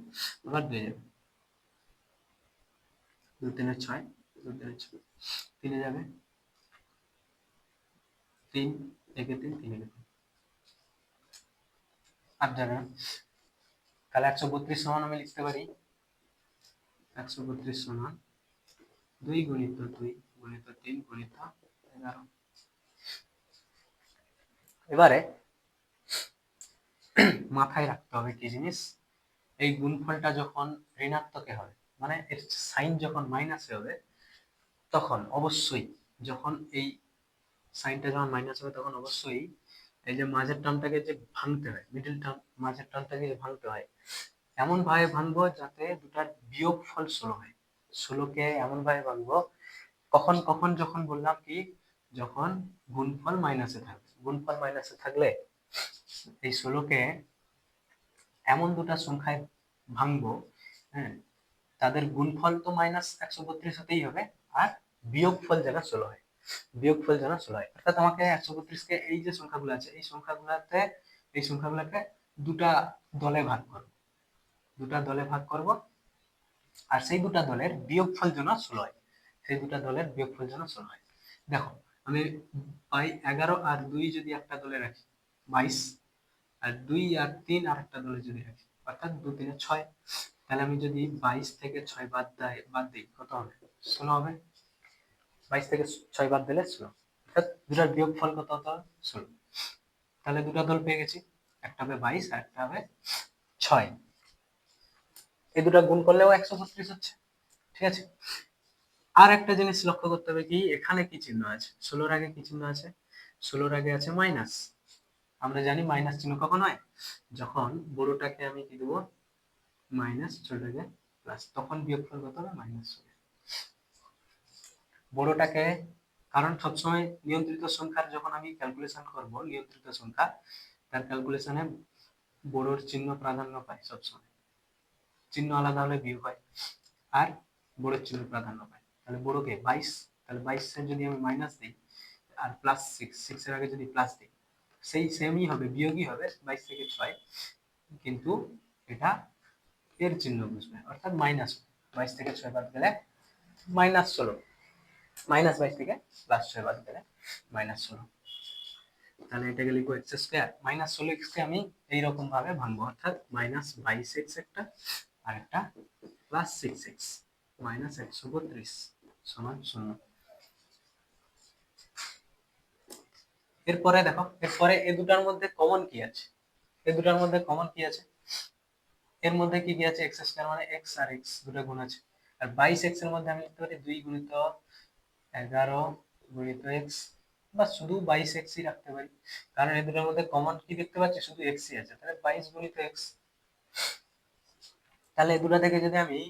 আবার 2 যাবে 2 3 6, 2 3 6, 3 যাবে 3 1 3 3 1 3 আর যাবে না, তাহলে 132 সমান আমি লিখতে পারি 132 সমান 2 গুণিত 2 গুণিত 3 গুণিত 11। এবারে মাথায় রাখতে হবে কি জিনিস, এই গুণফলটা যখন ঋণাত্মকে হবে মানে এর সাইন যখন মাইনাসে হবে, তখন অবশ্যই যখন এই সাইনটা যখন মাইনাস হবে তখন অবশ্যই এই যে মাঝের টার্মটাকে যে ভাঙতে হয়, মিডল টার্ম মাঝের টার্মটাকে যে ভাঙতে হয়, এমন ভাবে ভাঙবো যাতে দুটার বিয়োগফল 16 হয়। 16কে এমন ভাবে ভাঙবো, কখন কখন যখন বললাম কি, যখন গুণফল মাইনাসে থাকবে। গুণফল মাইনাসে থাকলে এই 16কে এমন দুটা সংখ্যায় ভাঙবো, হ্যাঁ, তাদের গুণফল তো -132 হতেই হবে, আর বিয়োগফল যেন 16 হয়। বিয়োগফল যেন 16 হয়, অর্থাৎ আমাকে 132কে এই যে সংখ্যাগুলো আছে এই সংখ্যাগুলোকে দুটা দলে ভাগ করব, দুটা দলে ভাগ করব, আর সেই দুটা দলের বিয়োগফল যেন 16 হয়। সেই দুটা দলের বিয়োগফল যেন 16 হয়। দেখো আমি পাই 11 আর 2 যদি একটা দলে রাখি 22, আর 2 আর 3 আর একটা দলে যদি রাখি, অর্থাৎ 2 3 6, তাহলে আমি যদি 22 থেকে 6 বাদ দিই কত হবে? 16 হবে। 22 থেকে 6 বাদ দিলে 16, অর্থাৎ দুটার বিয়োগফল কত হতো? 16। তাহলে দুটা দল পেয়ে গেছি, একটা হবে 22 আর একটা হবে 6। এই দুটা গুণ করলেও 132 হচ্ছে। ঠিক আছে, আর একটা জিনিস লক্ষ্য করতে হবে কি, এখানে কি চিহ্ন আছে? 16-র আগে কি চিহ্ন আছে? 16-র আগে আছে মাইনাস। আমরা জানি মাইনাস চিহ্ন কখন হয়? যখন বড়টাকে আমি কি দেবো মাইনাস, ছোটটাকে প্লাস, তখন বিয়োগফল কত হবে? মাইনাস হবে। বড়টাকে, কারণ সবসময় নিয়ন্ত্রিত সংখ্যার যখন আমি ক্যালকুলেশন করব, নিয়ন্ত্রিত সংখ্যা তার ক্যালকুলেশনে বড়র চিহ্ন প্রাধান্য পায় সবসময়। চিহ্ন আলাদা হলে বিয়োগ হয়, আর বড়ের চিহ্ন প্রাধান্য পায়। তাহলে বড়কে 22, তাহলে 22 যদি আমি মাইনাস দিই আর প্লাস 6 এর আগে যদি প্লাস দিই, সেই সেমই হবে, বিয়োগই হবে 22 থেকে 6, কিন্তু এটা এর চিহ্ন বুঝবে, অর্থাৎ মাইনাস। 22 থেকে 6 বাদ গেলে -16, -22 থেকে +6 বাদ গেলে -16। তাহলে এটাকে লিখবো এক্স স্কয়ার। -16x কে আমি এইরকম ভাবে ভাঙবো, অর্থাৎ -22x একটা, আর একটা +6x, -132 সমান 0। এরপরে দেখো, এরপরে এই দুটার মধ্যে কমন কি আছে? এই দুটার মধ্যে কমন কি আছে? এর মধ্যে কি কি আছে? এক্স স্কয়ার মানে এক্স আর এক্স দুটো গুণ আছে, আর 22x এর মধ্যে আমি লিখতে পারি 2 গুণিত 11 গুণিত এক্স, বা শুধু 22x ই রাখতে পারি, কারণ এই দুটোর মধ্যে কমন কি দেখতে পাচ্ছি? শুধু x ই আছে, তাহলে 22 গুণিত x। তাহলে এই দুটো থেকে যদি আমি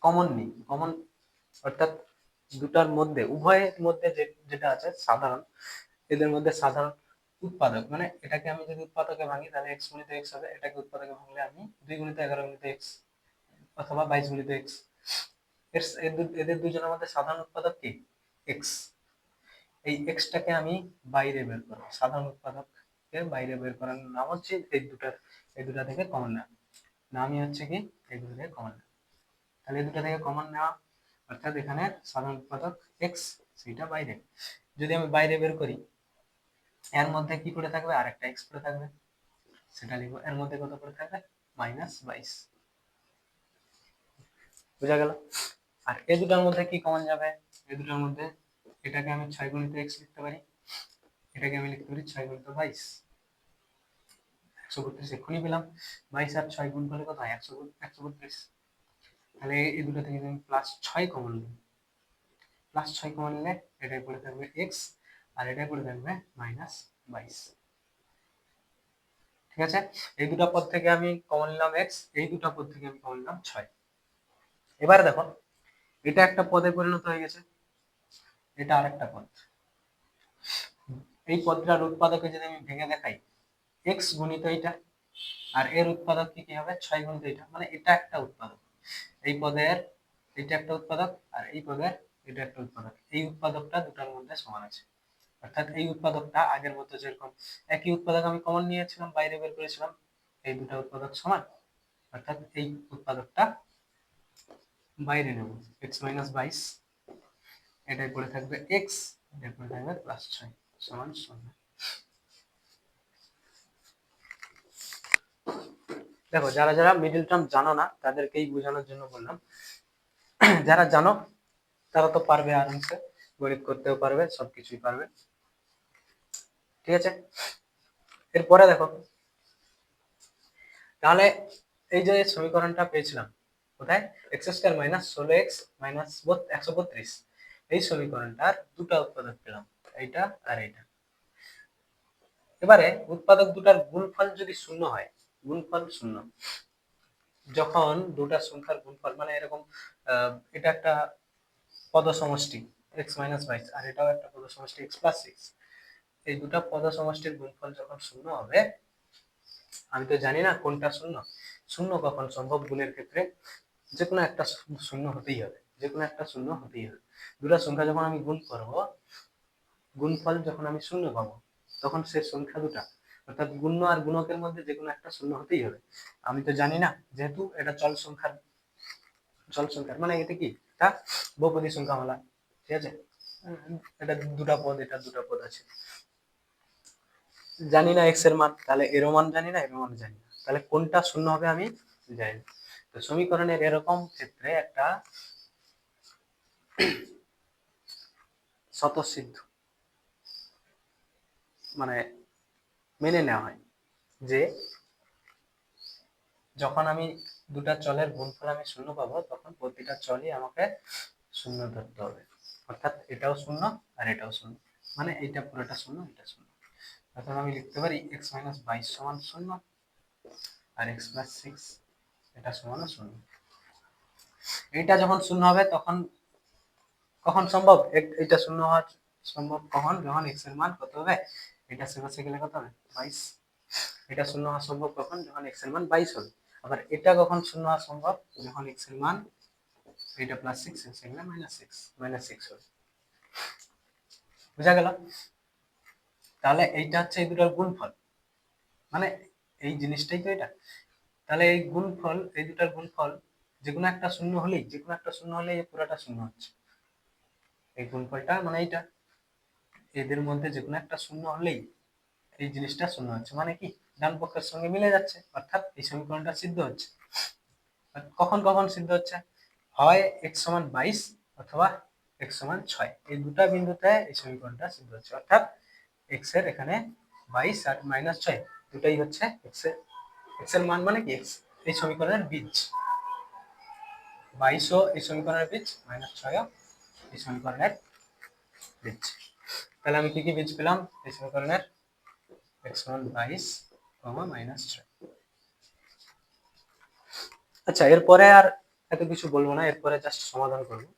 কমন নিই, কমন অর্থাৎ দুটার মধ্যে, উভয়ের মধ্যে যেটা আছে সাধারণ, এদের মধ্যে সাধারণ উৎপাদক, মানে এটাকে আমি যদি উৎপাদকে ভাঙি তাহলে x গুণিত x হবে, এটাকে উৎপাদকে ভাঙলে আমি 2 গুণিত 11 গুণিত x অথবা 22 গুণিত x। এদের দুজনের মধ্যে সাধারণ উৎপাদক কি? x। এই x টাকে আমি বাইরে বের করব, সাধারণ উৎপাদককে বাইরে বের করার নাম হচ্ছে এই দুটা থেকে কমন নেওয়া, নামই হচ্ছে কি এই দুটো থেকে কমন নেওয়া। তাহলে এই দুটো থেকে কমন নেওয়া, অর্থাৎ এখানে সাধারণ উৎপাদক x, সেটা বাইরে। যদি আমি বাইরে বের করি, এর মধ্যে কি পড়ে থাকবে? আরেকটা x পড়ে থাকবে, সেটা লিখবো। এর মধ্যে কত পড়ে থাকবে? -22। বুঝা গেল? আর এই দুটার মধ্যে কি কমন যাবে? এই দুটার মধ্যে এটাকে আমি 6 গুণিত x লিখতে পারি, এটাকে আমি লিখতে পারি 6 গুণিত 22, 132 এক্ষুনি পেলাম। 22 আর 6 গুণ করলে কত হয়? 132। তাহলে এই দুটো থেকে আমি +6 কমন নিই, +6 কমন নিলে এটাই পড়ে থাকবে x, আর এটাই পড়ে থাকবে -22। ঠিক আছে, এই দুটো পদ থেকে আমি কমন নিলাম x, এই দুটো পদ থেকে আমি কমন নিলাম 6। এবারে দেখো, এটা একটা পদে পরিণত হয়ে গেছে, এটা আরেকটা পদ। এই পদটার উৎপাদকে যদি আমি ভেঙে দেখাই, x গুণিত এটা, আর এর উৎপাদক কি হবে? 6 গুণিত এটা, মানে এটা একটা উৎপাদক। এই পদের এটা একটা উৎপাদক, আর এই পদের এটা একটা উৎপাদক। এই উৎপাদকটা দুটার মধ্যে সমান আছে, অর্থাৎ এই উৎপাদকটা আগের মতো যেরকম একই উৎপাদক আমি কমন নিয়েছিলাম, বাইরে বের করেছিলাম, এই দুটা উৎপাদক সমান, অর্থাৎ এই উৎপাদকটা বাইরে নেব, x - 22, এটাই পড়ে থাকবে x, এটাই পড়ে থাকবে +6 সমান 0। দেখো, যারা যারা মিডল টার্ম জানো না তাদেরকেই বোঝানোর জন্য বললাম, যারা জানো তারা তো পারবে আরামসে, গণিত করতেও পারবে, সবকিছুই পারবে। ঠিক আছে, এরপরে দেখো, তাহলে এই যে সমীকরণটা পেয়েছিলাম কোথায়? x² - 16x - 132, এই সমীকরণটার দুটো উৎপাদক পেলাম, এইটা আর এইটা। এবারে উৎপাদক দুটার গুণফল যদি শূন্য হয়, গুণফল শূন্য, যখন দুটা সংখ্যার গুণফল মানে এরকম এটা একটা পদ সমষ্টি x মাইনাস 22 আর এটাও একটা পদ সমষ্টি x প্লাস 6, এই দুটা পদ সমষ্টির গুণফল যখন শূন্য হবে, আমি তো জানি না কোনটা শূন্য, শূন্য কখন সম্ভব গুণের ক্ষেত্রে, যে কোনো একটা শূন্য হতেই হবে, যে কোনো একটা শূন্য হতেই হবে। দুটা সংখ্যা যখন আমি গুণ করব, গুণফল যখন আমি শূন্য পাবো, তখন সে সংখ্যা দুটা অর্থাৎ গুণ্য আর গুণকের মধ্যে যে কোনো একটা শূন্য হতেই হবে। আমি তো জানি না, যেহেতু এটা চল সংখ্যার মানে এটা কি, এটা বহুপদী সংখ্যামালা, ঠিক আছে, এটা দুটা পদ, এটা দুটা পদ আছে, জানি না এক্স এর মান, তাহলে এরও মান জানি না, এরও মান জানি না, তাহলে কোনটা শূন্য হবে আমি জানি না। তো সমীকরণের এরকম ক্ষেত্রে একটা স্বতঃসিদ্ধ মানে মেনে নেওয়া হয় যে যখন আমি দুটা চলের গুণফল আমি শূন্য পাবো, তখন প্রতিটা চলই আমাকে শূন্য ধরতে হবে, অর্থাৎ এটাও শূন্য আর এটাও শূন্য, মানে এইটা পুরোটা শূন্য, এটা শূন্য। অর্থাৎ আমি লিখতে পারি এক্স মাইনাস 22 সমান শূন্য আর এক্স প্লাস 6 এটা সমান শূন্য। এইটা যখন শূন্য হবে তখন কখন সম্ভব, এটা শূন্য হওয়া সম্ভব কখন, যখন এক্স এর মান কত হবে, এটা সেপাশে গেলে কত হবে 22, এটা শূন্য হওয়া সম্ভব কখন, যখন এক্স এর মান 22 হবে। আবার এটা কখন শূন্য হওয়া সম্ভব, যখন এক্স এর মান এটা প্লাস 6 এক্স এর মাইনাস 6 হবে। বুঝা গেল? তাহলে এইটা হচ্ছে এই দুটোর গুণফল, মানে এই জিনিসটাই তো এটা। তাহলে এই গুণফল, এই দুটার গুণফল যে কোনো একটা শূন্য হলেই, যে কোনো একটা শূন্য হলেই পুরোটা শূন্য হচ্ছে, এই গুণফলটা মানে এইটা, এদের মধ্যে যে কোনো একটা শূন্য হলেই এই জিনিসটা শূন্য হচ্ছে, মানে কি ডান পক্ষের সঙ্গে মিলে যাচ্ছে, অর্থাৎ এই সমীকরণটা সিদ্ধ হচ্ছে। কখন কখন সিদ্ধ হচ্ছে, হয় x সমান 22 অথবা x সমান 6, এই দুটা বিন্দুতে এই সমীকরণটা সিদ্ধ হচ্ছে, অর্থাৎ x এর এখানে 22 আর মাইনাস 6 দুটাই হচ্ছে x এর মান, মানে কি x এই সমীকরণের বীজ, 22 ও এই সমীকরণের বীজ, মাইনাস 6 ও এই সমীকরণের বীজ। তাহলে আমি কি কি বীজ পেলাম এই সমীকরণের, x সমান 22 মাইনাস 6। আচ্ছা, এরপরে আর এত কিছু বলবো না, এরপরে জাস্ট সমাধান করবো।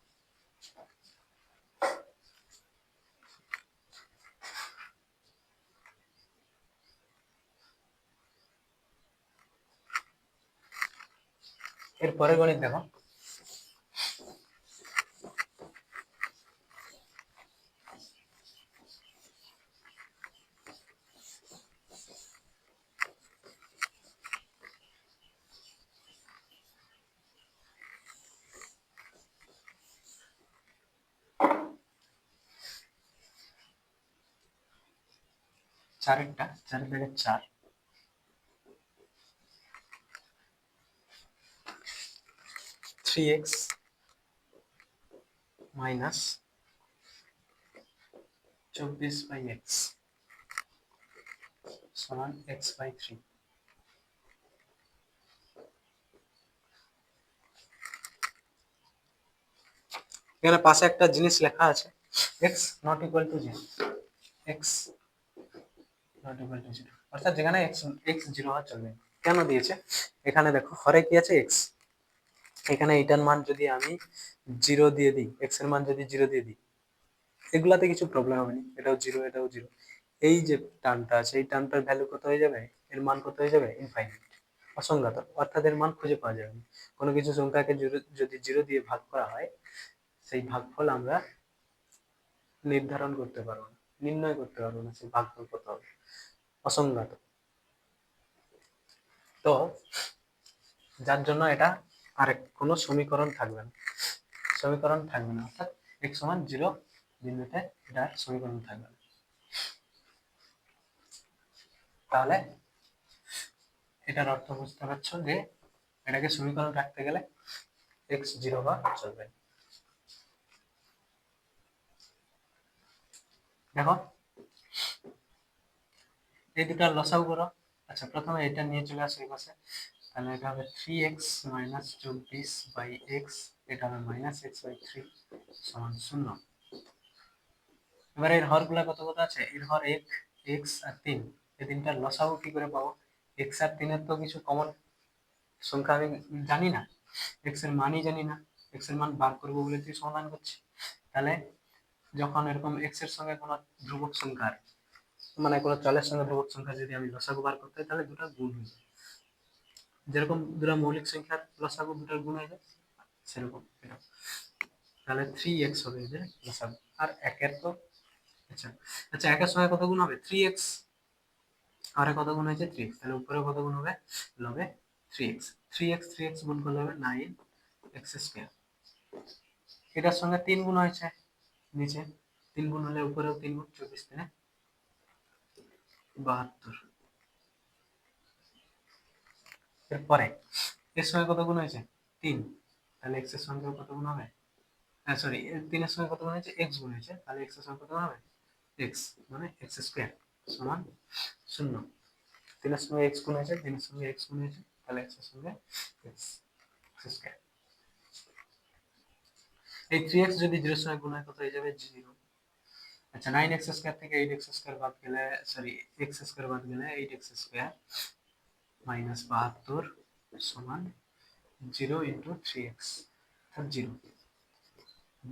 এরপরে গণিত দেখো, চারের দাগের 4, 3x মাইনাস 24/x সমান x/3। এখানে পাশে একটা জিনিস লেখা আছে, x not equal to 0, x not equal to 0, অর্থাৎ যেখানে x 0 হওয়া চলবে না। কেন দিয়েছে, এখানে দেখো হরে কি আছে x, এখানে এটার মান যদি আমি 0 দিয়ে দিই, x এর মান যদি 0 দিয়ে দিই, এগুলাতে কিছু প্রবলেম হবে না, এটাও 0 এটাও 0, এই যে টার্মটা আছে এই টার্মটার ভ্যালু কত হয়ে যাবে, এর মান কত হয়ে যাবে, ইনফাইনাইট, অসংজ্ঞাত, অর্থাৎ এর মান খুঁজে পাওয়া যাবে না। কোনো কিছু সংখ্যাকে যদি 0 দিয়ে ভাগ করা হয়, সেই ভাগফল আমরা নির্ধারণ করতে পারবো না, নির্ণয় করতে পারবো না, সেই ভাগফল কত হবে, অসংজ্ঞাত। তো যার জন্য এটা আরেক কোনো সমীকরণ থাকবে না, অর্থাৎ x সমান 0 বিন্দুতে এটার সমীকরণ থাকবে না। তাহলে এটার অর্থ বুঝতে পারছো যে এটাকে সমীকরণ রাখতে গেলে x 0 হওয়া চলবে। দেখো এই দুটার লসাগু করো। আচ্ছা, প্রথমে এটা নিয়ে চলে আসো এই পাশে, তাহলে এটা হবে 3x মাইনাস 24/x, এটা হবে মাইনাস x/3 সমান 0। এবার এর হরগুলা কত কত আছে, এর হর 1 x আর 3, এই তিনটার লসাগু কি করে পাবো? এক্স আর 3 এর তো কিছু কমন সংখ্যা আমি জানি না, এক্স এর মানই জানি না, এক্স এর মান বার করবো বলে তুই সমাধান করছি। তাহলে যখন এরকম এক্স এর সঙ্গে কোনো ধ্রুবক সংখ্যার মানে কোনো চলের সঙ্গে ধ্রুবক সংখ্যা যদি আমি লসাগু বার করতে হয় তাহলে দুটো গুণ হয়ে যায়, যেরকম দুটো মৌলিক সংখ্যার লসাগু দুটোর গুণ হয়ে যায় সেরকম এটা। তাহলে 3x হবে যে লসাগু। আর একের তো আচ্ছা আচ্ছা একের সঙ্গে কত গুণ হবে? 3x। আর কত গুণ হয়েছে? 3x। তাহলে উপরে কত গুণ হবে? লবে 3x। 3x গুণ করলে হবে 9x স্কয়ার। এটার সঙ্গে 3 গুণ হয়েছে নিচে, 3 গুণ হলে উপরেও 3 গুণ, 24 3 72। এরপরে এর সঙ্গে কত গুণ হয়েছে? 3। তাহলে x এর সঙ্গে কত গুণ হবে? সরি, 3 এর সঙ্গে কত গুণ হয়েছে? x গুণ হয়েছে। তাহলে x এর সঙ্গে কত গুণ হবে? x মানে x স্কয়ার সমান 0। 3 এর সঙ্গে x গুণ হয়েছে, 3 এর সঙ্গে x গুণ হয়েছে, তাহলে x এর সঙ্গে x স্কয়ার। এই 3x যদি 0 এর সঙ্গে গুণ হয় কত হয়ে যাবে? 0। আচ্ছা 9x স্কয়ার থেকে 8x স্কয়ার বাদ গেলে, সরি x স্কয়ার বাদ গেলে 8x স্কয়ার মাইনাস 72 সমান 0 ইন্টু 3x, অর্থাৎ 0,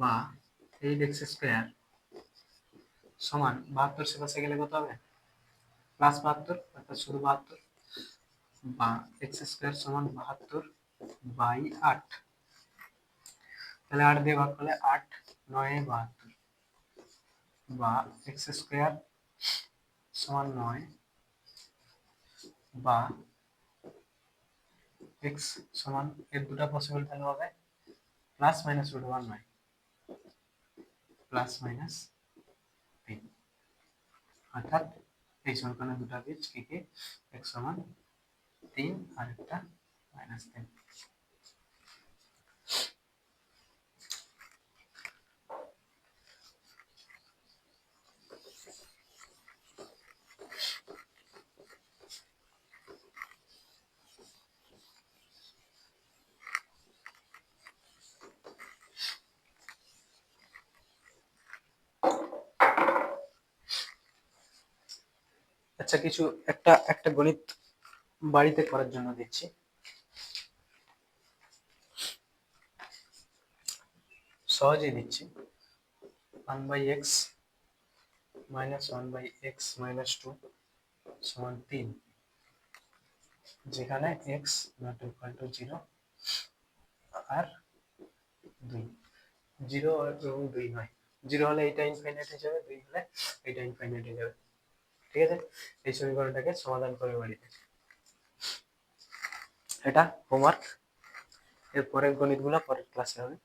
বা 8x স্কয়ার সমান 72 সে পাশে গেলে কত হবে? প্লাস 72, অর্থাৎ শুধু 72, বা x স্কয়ার সমান 72 বাই 8। তাহলে 8 দিয়ে ভাগ করলে 8 9 72, বা x স্কয়ার সমান 9 বা x সমান, এর দুটো পসিবল তাহলে হবে plus minus root over 9, plus minus 3, অর্থাৎ এই সমীকরণের দুটো বীজ কি কি? x সমান 3 আর একটা মাইনাস 3। আচ্ছা কিছু একটা একটা গণিত বাড়িতে করার জন্য দিচ্ছি। সহজেই দিচ্ছি। 1/x মাইনাস 1/x মাইনাস 2 সমান 3, যেখানে x নট ইকুয়াল টু 0 আর 2। 0 এবং 2 নয়, 0 হলে এটা ইনফাইনাইট হয়ে যাবে, 2 হলে এটা ইনফাইনাইট হয়ে যাবে। ঠিক আছে, এই সমীকরণটাকে সমাধান করে বাড়িতে। এটা হোমওয়ার্ক, এর পরের গণিতগুলো পরের ক্লাসে হবে।